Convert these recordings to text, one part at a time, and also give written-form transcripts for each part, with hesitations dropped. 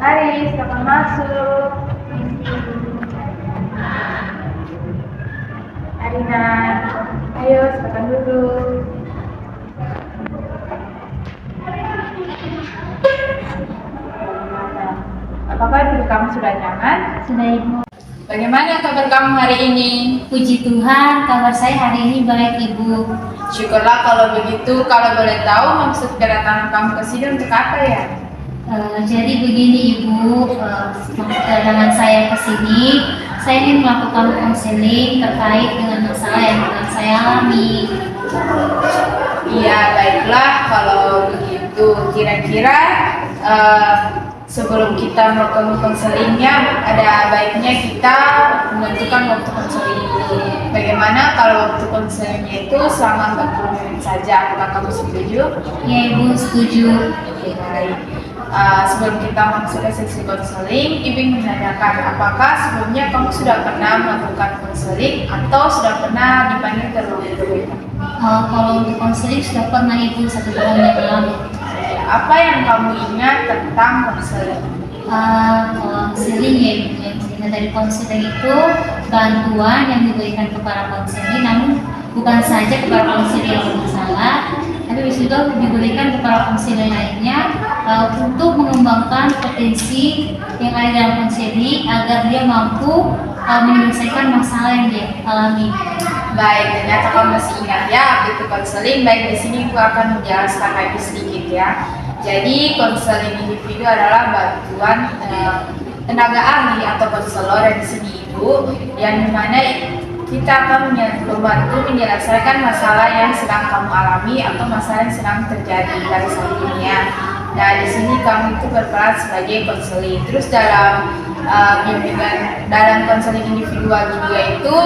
Mari, silakan masuk. Arina, ayo silakan duduk. Apakah diri kamu sudah nyaman? Sudah, Ibu. Bagaimana kabar kamu hari ini? Puji Tuhan, kabar saya hari ini baik, Ibu. Syukurlah kalau begitu. Kalau boleh tahu maksud kedatangan kamu ke sini untuk apa ya? Jadi begini, Ibu, maksud kedatangan saya ke sini, saya ingin melakukan konseling terkait dengan masalah yang sedang saya alami. Iya, baiklah kalau begitu. Kira-kira sebelum kita melakukan konselingnya, ada baiknya kita menentukan waktu konseling dulu. Bagaimana kalau waktu konselingnya itu selama 40 menit saja? Apakah kamu setuju? Ya, Ibu, setuju. Baik. Sebelum kita masuk ke sesi konseling, Ibu ingin menanyakan apakah sebelumnya kamu sudah pernah melakukan konseling atau sudah pernah dipanggil terlebih dahulu? Kalau untuk konseling sudah pernah, Ibu, 1 tahun yang lalu. Apa yang kamu ingat tentang konseling? Konseling ya, Ibu. Yang saya ingat dari konseling itu bantuan yang diberikan kepada konseling, namun bukan saja kepada konseling yang bermasalah, tapi juga diberikan kepada konseling lainnya untuk mengembangkan potensi yang ada dalam konseling agar dia mampu menyelesaikan masalah yang dia alami. Baik, ternyata kamu masih ingat ya itu konseling. Baik, di sini aku akan menjelaskan lagi sedikit ya. Jadi konseling individu adalah bantuan tenaga ahli atau konselor yang di sini Ibu, yang dimana kita akan membantu menyelesaikan masalah yang sedang kamu alami atau masalah yang sedang terjadi dari saat ini ya. Nah, di sini kamu itu berperan sebagai konseling. Terus dalam bimbingan dalam konseling individual juga itu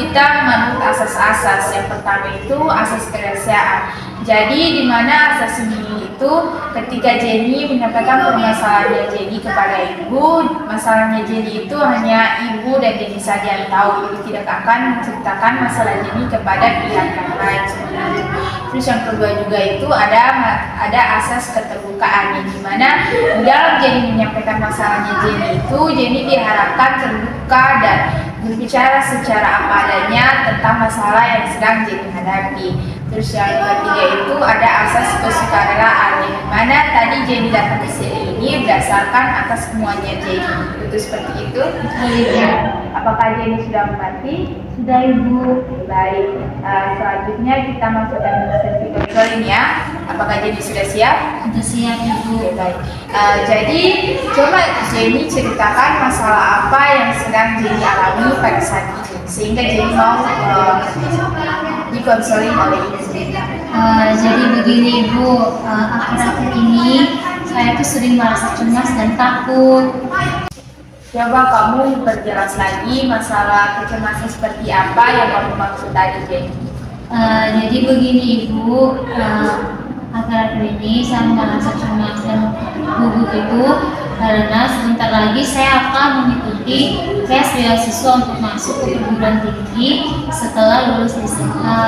kita menurut asas-asas. Yang pertama itu asas kerahasiaan. Jadi di mana asas ini itu ketika Jenny menyampaikan permasalahannya Jenny kepada ibu, masalahnya Jenny itu hanya ibu dan Jenny saja yang tahu. Ibu tidak akan menceritakan masalah Jenny kepada pihak yang lain. Terus yang kedua juga itu ada asas keterbukaan, yang dimana dalam Jenny menyampaikan masalahnya Jenny itu Jenny diharapkan terbuka dan berbicara secara apa adanya tentang masalah yang sedang Jenny hadapi. Terus yang ketiga itu ada asas kesukarelaan, yang dimana tadi Jenny datang ke sini ini berdasarkan atas semuanya Jenny. Itu seperti itu. Apakah Jenny sudah mengerti? Sudah, Ibu. Baik. Selanjutnya kita masuk ke sesi konseling ya. Apakah Jenny sudah siap? Sudah siap, Ibu. Oke, baik. Jadi coba Jenny ceritakan masalah apa yang sedang Jenny alami pada saat ini sehingga Jenny mau dikonseling oleh ibu. Jadi begini, Ibu, akhir-akhir ini saya tuh sering merasa cemas dan takut. Coba kamu perjelas lagi masalah kecemasan seperti apa yang kamu maksud tadi, Jenny. Jadi begini, Ibu, akhir-akhir ini saya merasa cemas dan gugup itu karena sebentar lagi saya akan mengikuti tes beasiswa untuk masuk ke perguruan tinggi setelah lulus SMA.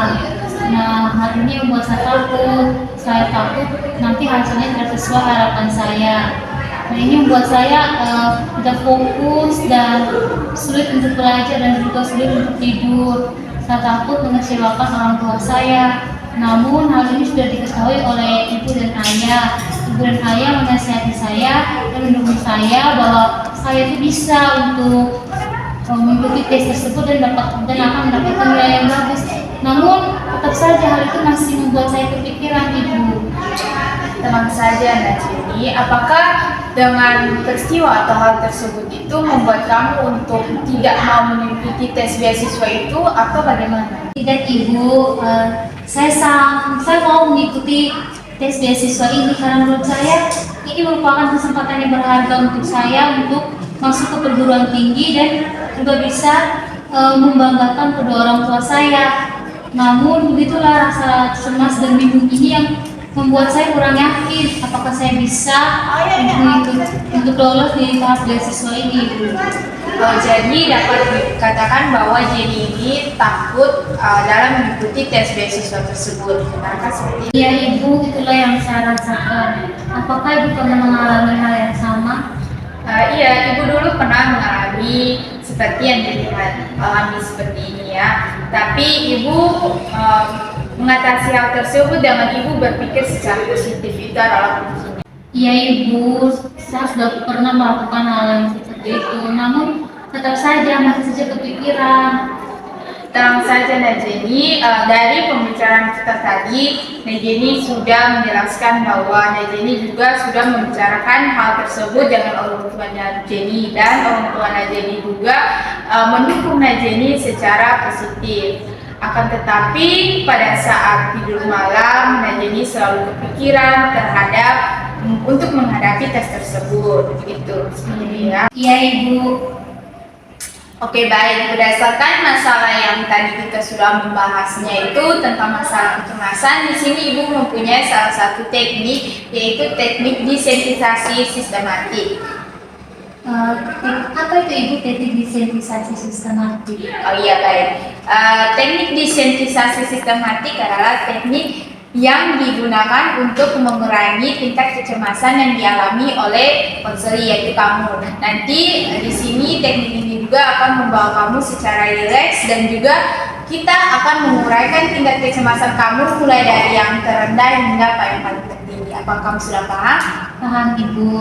Nah, hal ini membuat saya takut. Saya takut nanti hasilnya tidak sesuai harapan saya. Nah, ini membuat saya tidak fokus dan sulit untuk belajar dan juga sulit untuk tidur. Saya takut mengecewakan orang tua saya. Namun hal ini sudah diketahui oleh ibu dan ayah. Ibu dan ayah menasihati saya dan mendukung saya bahwa saya itu bisa untuk mengikuti tes tersebut dan akan mendapatkan nilai yang bagus. Namun tetap saja hal itu masih membuat saya kepikiran, Ibu. Tenang saja, Jenny. Apakah dengan peristiwa atau hal tersebut itu membuat kamu untuk tidak mau mengikuti tes beasiswa itu atau bagaimana? Tidak, Ibu. Saya mau mengikuti tes beasiswa ini karena menurut saya ini merupakan kesempatan yang berharga untuk saya untuk masuk ke perguruan tinggi dan juga bisa membanggakan kedua orang tua saya. Namun begitulah rasa cemas dan bingung ini yang membuat saya kurang yakin apakah saya bisa untuk lolos di tahap beasiswa ini. Jadi dapat dikatakan bahwa Jenny ini takut dalam mengikuti tes beasiswa tersebut. Benarkah seperti itu? Iya, Ibu, itulah yang saya rasakan. Apakah Ibu pernah mengalami hal yang sama? mengalami seperti yang dilihat alami seperti ini ya. Tapi ibu mengatasi hal tersebut dengan ibu berpikir secara positif, itu adalah kuncinya. Iya Ibu, saya sudah pernah melakukan hal yang seperti itu, namun tetap saja masih saja kepikiran. Tenang saja Najeni, dari pembicaraan kita tadi, Najeni sudah menjelaskan bahwa Najeni juga sudah membicarakan hal tersebut dengan orang tua Najeni, dan orang tua Najeni juga mendukung Najeni secara positif. Akan tetapi pada saat tidur malam, Najeni selalu kepikiran terhadap untuk menghadapi tes tersebut, gitu ya. Iya Ibu. Oke, baik. Berdasarkan masalah yang tadi kita sudah membahasnya itu tentang masalah kecemasan, di sini Ibu mempunyai salah satu teknik, yaitu teknik desensitisasi sistematik. Apa itu Ibu teknik desensitisasi sistematik? Oh iya, baik. Teknik desensitisasi sistematik adalah teknik yang digunakan untuk mengurangi tingkat kecemasan yang dialami oleh konseli, yaitu kamu. Nanti di sini teknik ini juga akan membawa kamu secara rileks, dan juga kita akan menguraikan tingkat kecemasan kamu mulai dari yang terendah hingga yang paling tertinggi. Apakah kamu sudah paham? Paham Ibu.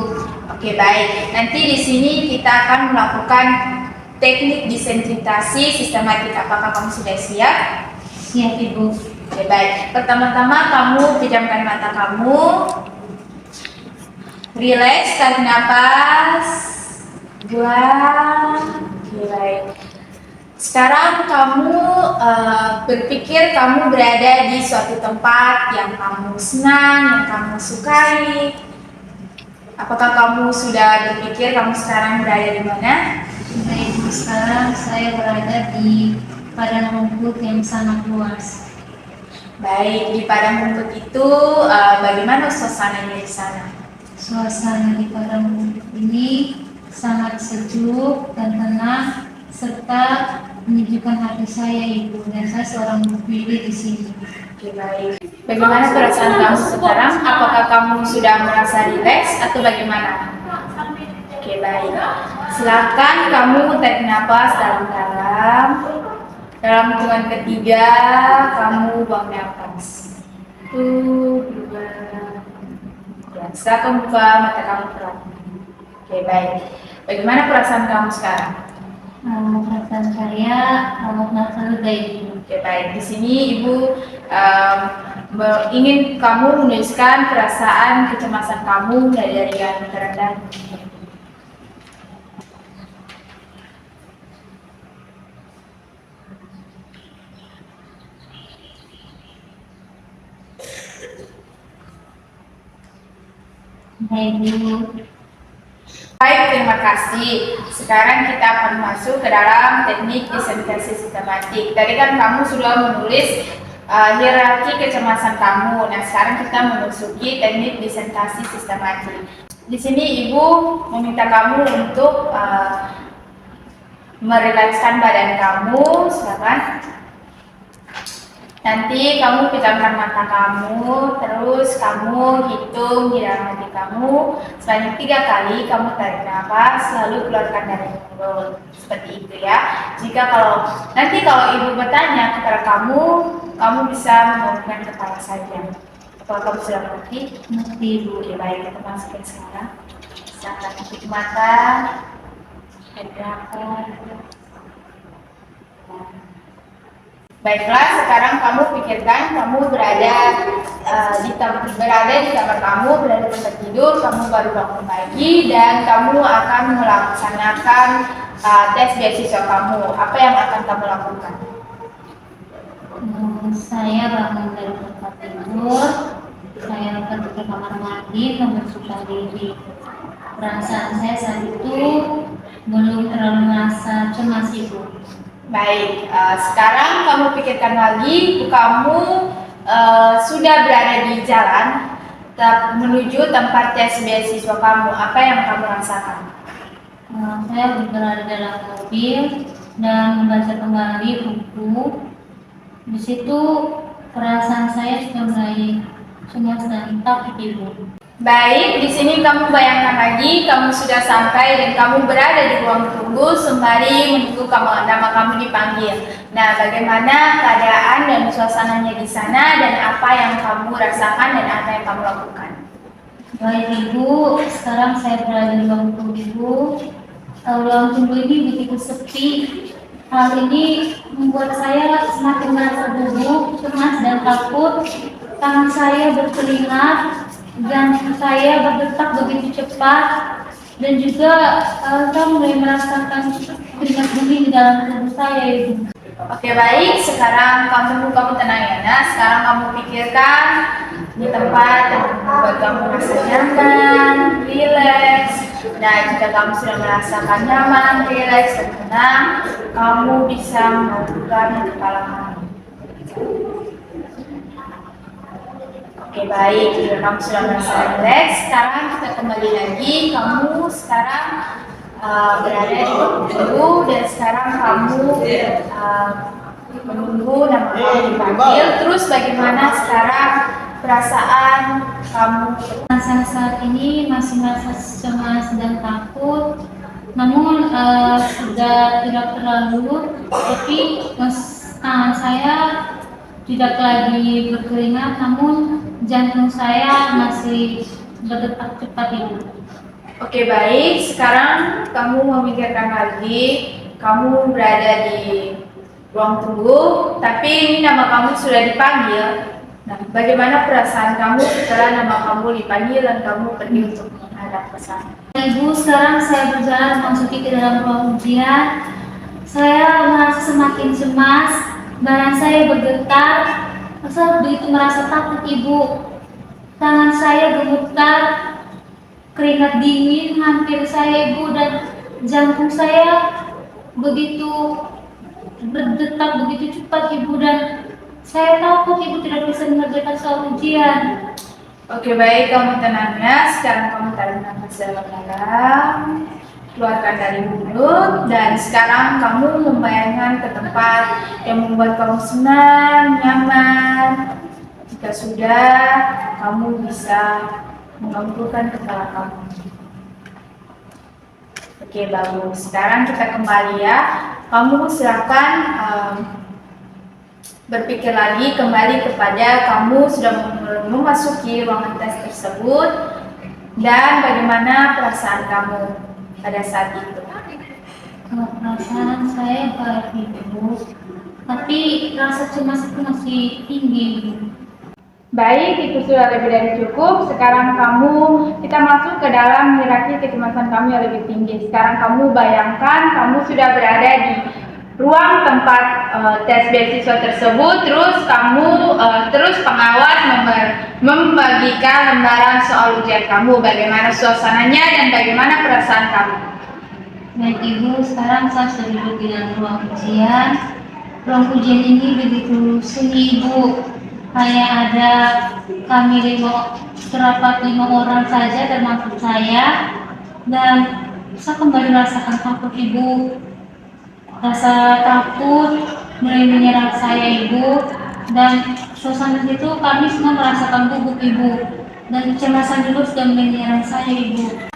Oke, baik. Nanti di sini kita akan melakukan teknik desensitisasi sistematik. Apakah kamu sudah siap? Siap Ibu. Oke, baik. Pertama-tama kamu pejamkan mata kamu, rileks, tarik nafas, buang. Oke, baik. Sekarang kamu berpikir kamu berada di suatu tempat yang kamu senang, yang kamu sukai. Apakah kamu sudah berpikir kamu sekarang berada di mana? Baik Ibu, sekarang saya berada di padang rumput yang sangat luas. Baik, di padang rumput itu bagaimana suasananya di sana? Suasana di padang rumput ini sangat sejuk dan tenang, serta menyejukkan hati saya Ibu, dan saya seorang bukti di sini. Oke, baik. Bagaimana perasaan kamu sekarang? Apakah kamu sudah merasa rileks atau bagaimana? Oke, baik. Silakan kamu tarik nafas dalam-dalam. Dalam hitungan ketiga, kamu buang nafas. 1, 2. Ya, silakan buka mata kamu perlahan. Oke, baik. Bagaimana perasaan kamu sekarang? Perasaan saya merasa lega Ibu. Oke, baik. Di sini Ibu ingin kamu menuliskan perasaan kecemasan kamu dari yang terendah. Baik Ibu. Baik, terima kasih. Sekarang kita akan masuk ke dalam teknik desensitisasi sistematik. Tadi kan kamu sudah menulis hierarki kecemasan kamu. Nah, sekarang kita memasuki teknik desensitisasi sistematik. Di sini Ibu meminta kamu untuk merilekskan badan kamu. Silakan. Nanti kamu pejamkan mata kamu, terus kamu hitung di dalam hati kamu sebanyak 3 kali. Kamu tarik nafas, lalu keluarkan dari mulut, seperti itu ya. Nanti kalau ibu bertanya kepada kamu, kamu bisa menurunkan kepala saja. Kalau kamu sudah mengerti, Ibu. Oke, baik, kita masukin sekarang. Silakan tutup mata, tarik nafas. Baiklah, sekarang kamu pikirkan kamu berada di kamar kamu, berada di tempat tidur, kamu baru bangun pagi, dan kamu akan melaksanakan tes beasiswa kamu. Apa yang akan kamu lakukan? Saya bangun dari tempat tidur, saya pergi ke kamar mandi, membersihkan diri. Perasaan saya saat itu belum terlalu merasa cemas Ibu. Baik, sekarang kamu pikirkan lagi, kamu sudah berada di jalan menuju tempat tes beasiswa kamu. Apa yang kamu rasakan? Saya berada dalam mobil dan membaca kembali buku. Di situ perasaan saya sudah mulai cemas dan takut Ibu. Baik, di sini kamu bayangkan lagi, kamu sudah sampai dan kamu berada di ruang tunggu sembari menunggu nama kamu dipanggil. Nah, bagaimana keadaan dan suasananya di sana dan apa yang kamu rasakan dan apa yang kamu lakukan? Baik Ibu, sekarang saya berada di ruang tunggu. Ruang tunggu ini begitu sepi. Hal ini membuat saya semakin merasa gugup, cemas dan takut. Tangan saya berkeringat, jantung saya berdetak begitu cepat, dan juga saya mulai merasakan keringat dingin di dalam tubuh saya, Ibu. Oke, baik, sekarang kamu tenang ya, Nak. Sekarang kamu pikirkan di tempat yang membuat kamu merasa nyaman, rileks. Nah, jika kamu sudah merasakan nyaman, rileks, dan tenang, kamu bisa menundukkan kepala kamu. Oke, baik, jika kamu sudah merasa rileks, sekarang kita kembali lagi. Kamu sekarang berada di ruang tunggu dan sekarang kamu menunggu nama kamu dipanggil. Terus bagaimana sekarang perasaan kamu? Saat ini masih merasa cemas dan takut, namun sudah tidak terlalu, tapi tangan saya tidak lagi berkeringat, namun jantung saya masih berdetak cepat, Ibu. Oke, baik, sekarang kamu memikirkan lagi, kamu berada di ruang tunggu, tapi ini nama kamu sudah dipanggil. Nah, bagaimana perasaan kamu setelah nama kamu dipanggil dan kamu pergi untuk menghadap ke sana? Ibu, sekarang saya berjalan memasuki ke dalam ruang ujian. Saya merasa semakin cemas, badan saya bergetar. Saya begitu merasa takut, Ibu. Tangan saya gemetar, keringat dingin hampir saya, Ibu, dan jantung saya begitu berdetak begitu cepat, Ibu, dan saya takut Ibu tidak bisa mengerjakan soal ujian. Oke, baik, kamu tenang ya. Sekarang kamu tarik nafas dalam-dalam, keluarkan dari mulut, dan sekarang kamu membayangkan ke tempat yang membuat kamu senang, nyaman. Jika sudah, kamu bisa menggembungkan kepala kamu. Oke, bagus. Sekarang kita kembali ya. Kamu silakan berpikir lagi kembali kepada kamu sudah memasuki ruangan tes tersebut dan bagaimana perasaan kamu pada saat itu. Perasaan saya baik, Ibu, tapi rasa cemas itu masih tinggi, Ibu. Baik, itu sudah lebih dari cukup. Sekarang kita masuk ke dalam hierarki kecemasan kamu yang lebih tinggi. Sekarang kamu bayangkan kamu sudah berada di ruang tempat tes beasiswa tersebut. Terus pengawas membagikan lembaran soal ujian kamu. Bagaimana suasananya dan bagaimana perasaan kamu? Baik, Ibu, sekarang saya sudah duduk di dalam ruang ujian. Ruang ujian ini begitu sunyi, Ibu. Hanya ada terdapat 5 orang saja termasuk saya, dan saya kembali merasakan takut, Ibu. Rasa takut mulai menyerang saya, Ibu, dan suasana itu kami semua merasakan gugup, Ibu, dan kecemasan juga sudah menyerang saya, Ibu.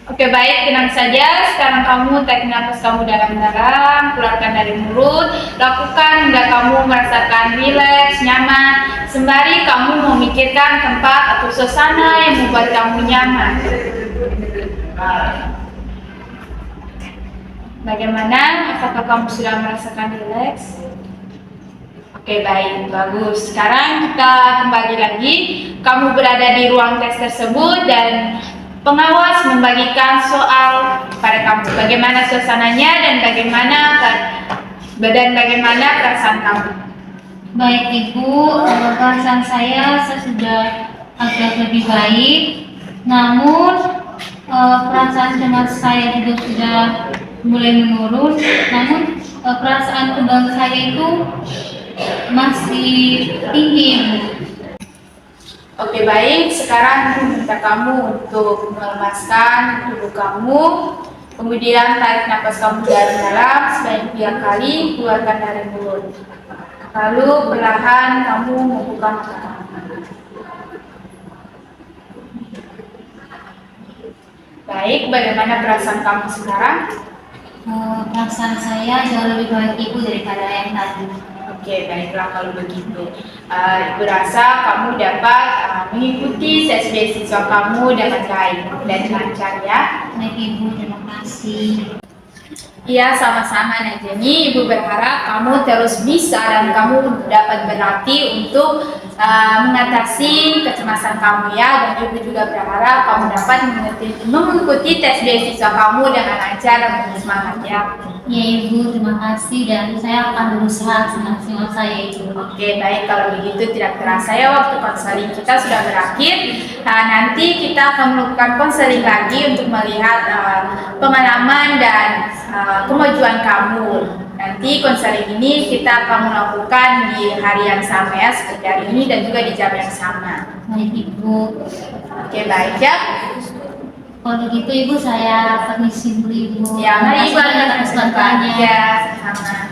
Oke, baik, tenang saja. Sekarang kamu tarik nafas kamu dalam-dalam, keluarkan dari mulut, lakukan hingga kamu merasakan rileks, nyaman, sembari kamu memikirkan tempat atau suasana yang membuat kamu nyaman. Bagaimana? Apakah kamu sudah merasakan rileks? Oke, baik, bagus. Sekarang kita kembali lagi. Kamu berada di ruang tes tersebut dan pengawas membagikan soal pada kamu. Bagaimana suasananya dan bagaimana perasaan kamu? Baik, Ibu, perasaan saya sudah agak lebih baik. Namun perasaan cemas saya juga sudah mulai menurun. Namun perasaan kebal saya itu masih tinggi, Ibu. Oke, baik, sekarang aku minta kamu untuk melemaskan tubuh kamu, kemudian tarik nafas kamu dalam-dalam sebanyak 3 kali, keluarkan dari mulut. Lalu perlahan kamu membuka mata kamu. Baik, bagaimana perasaan kamu sekarang? Perasaan saya jauh lebih baik Ibu daripada yang tadi. Oke, baiklah kalau begitu. Ibu rasa kamu dapat mengikuti tes beasiswa kamu dengan baik dan lancar ya. Baik Ibu, terima kasih. Iya, sama-sama Najani. Ibu berharap kamu terus bisa dan kamu dapat berlatih untuk mengatasi kecemasan kamu ya. Dan Ibu juga berharap kamu dapat mengikuti tes beasiswa kamu dengan lancar dan penuh semangat ya. Ya Ibu, terima kasih dan saya akan berusaha semaksimal saya Ibu. Oke, baik kalau begitu tidak terasa ya waktu konseling kita sudah berakhir. Nanti kita akan melakukan konseling lagi untuk melihat pengalaman dan kemajuan kamu. Nanti konseling ini kita akan melakukan di hari yang sama ya, seperti hari ini dan juga di jam yang sama. Baik Ibu. Oke, baik ya. Kalau begitu Ibu saya permisi dulu Ibu. Ya, mari Ibu Terima atas kasih atas bantuannya. ya, sama.